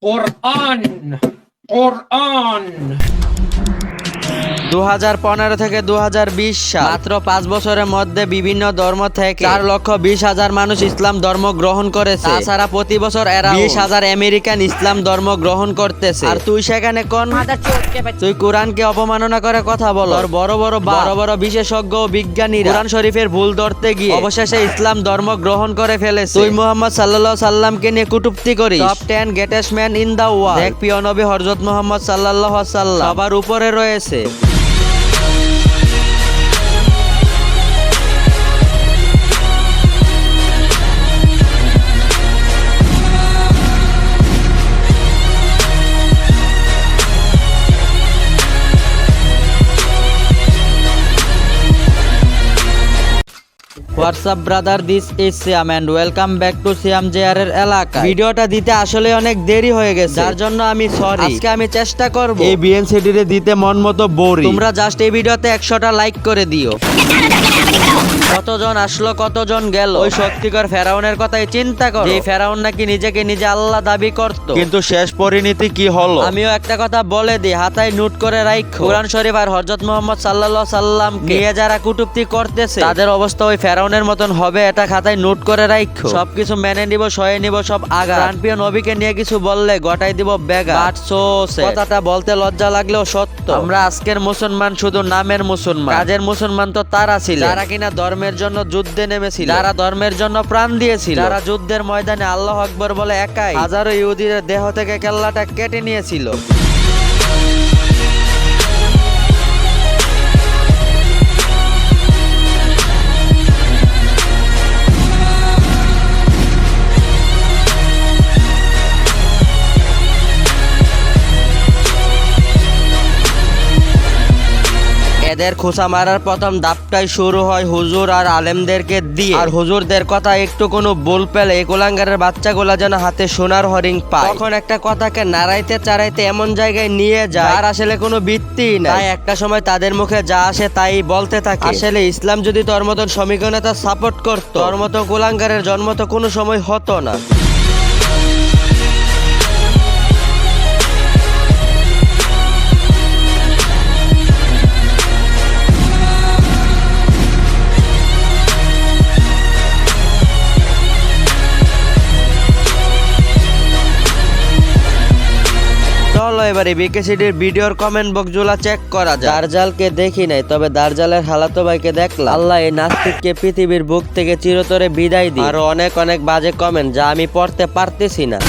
কোরআন কোরআন 2015 থেকে 2020 সাল মাত্র 5 বছরের মধ্যে বিভিন্ন ধর্ম থেকে 4,20,000 মানুষ ইসলাম ধর্ম গ্রহণ করেছে। তাছাড়া প্রতি বছর এরা 20,000 আমেরিকান ইসলাম ধর্ম গ্রহণ করতেছে। আর তুই সেখানে কোন তুই কোরআনকে অপমাননা করে কথা বল। আর বড় বড় বিশেষজ্ঞ ও বিজ্ঞানীরা কোরআন শরীফের ভুল ধরতে গিয়ে অবশেষে ইসলাম ধর্ম গ্রহণ করে ফেলেছে। তুই মুহাম্মদ সাল্লাল্লাহু সাল্লামকে নিয়ে কটূক্তি করিস। Top 10 greatest man in the world. দেখ প্রিয় নবী হযরত মুহাম্মদ সাল্লাল্লাহু সাল্লাম সবার উপরে রয়েছে। WhatsApp brother, this is Siam and welcome back to Siam JR এর এলাকা। ভিডিওটা দিতে আসলে অনেক দেরি হয়ে গেছে, যার জন্য আমি সরি। আজকে আমি চেষ্টা করব এই বিএনসিডি রে দিতে মন মতো বোরিং। তোমরা জাস্ট এই ভিডিওতে 100টা লাইক করে দিও। কতজন আসলো কতজন গেল, ওই শক্তিকর ফেরাউনের কথাই চিন্তা করো। এই ফেরাউন নাকি নিজেকে নিজে আল্লাহ দাবি করত, কিন্তু শেষ পরিণতি কি হলো আমিও একটা কথা বলে দিই, হাতায় নোট করে রাখো। কোরআন শরীফ আর হযরত মুহাম্মদ সাল্লাল্লাহু সাল্লাম নিয়ে যারা কটূক্তি করতেছে তাদের অবস্থা ওই ফেরাউনের মতন হবে, এটা খাতায় নোট করে রাখো। সবকিছু মেনে নিব, সয়ে নিব সব আগা। প্রাণপ্রিয় নবীকে নিয়ে কিছু বললে গটাই দিব বেগা। কথাটা বলতে লজ্জা লাগলেও সত্য। আমরা আজকের মুসলমান শুধু নামের মুসলমান, কাজের মুসলমান তো তারা ছিল যারা কিনা ধর্মের জন্য যুদ্ধে নেমেছিল, যারা ধর্মের জন্য প্রাণ দিয়েছিল, যারা যুদ্ধের ময়দানে আল্লাহু আকবার বলে একাই হাজারো ইহুদিদের দেহ থেকে কেল্লাটা কেটে নিয়েছিল। এদের খোঁচা মারার প্রথম ধাপটাই শুরু হয় হুজুর আর আলেমদেরকে দিয়ে। আর হুজুরদের কথা একটু কোনো ভুল পেলে এই গোলাঙ্গারের বাচ্চাগুলা যেন হাতে সোনার হরিং পায়। তখন একটা কথাকে নাড়াইতে চাড়াইতে এমন জায়গায় নিয়ে যায় আর আসলে কোনো ভিত্তি নাই। তাই একটা সময় তাদের মুখে যা আসে তাই বলতে থাকে। আসলে ইসলাম যদি তোর মতন সমীকরণতা সাপোর্ট করতো, তোর মতো গোলাঙ্গারের জন্ম তো কোনো সময় হতো না। চলো এবারে বিকেসিডির ভিডিওর কমেন্ট বক্স গুলা চেক করা যায়। দার্জালকে দেখি নাই, তবে দার্জালের হালাতো ভাইকে দেখলাম। আল্লাহ এই নাস্তিককে পৃথিবীর বুক থেকে চিরতরে বিদায় দিই। আরো অনেক বাজে কমেন্ট যা আমি পড়তে পারতেছি না।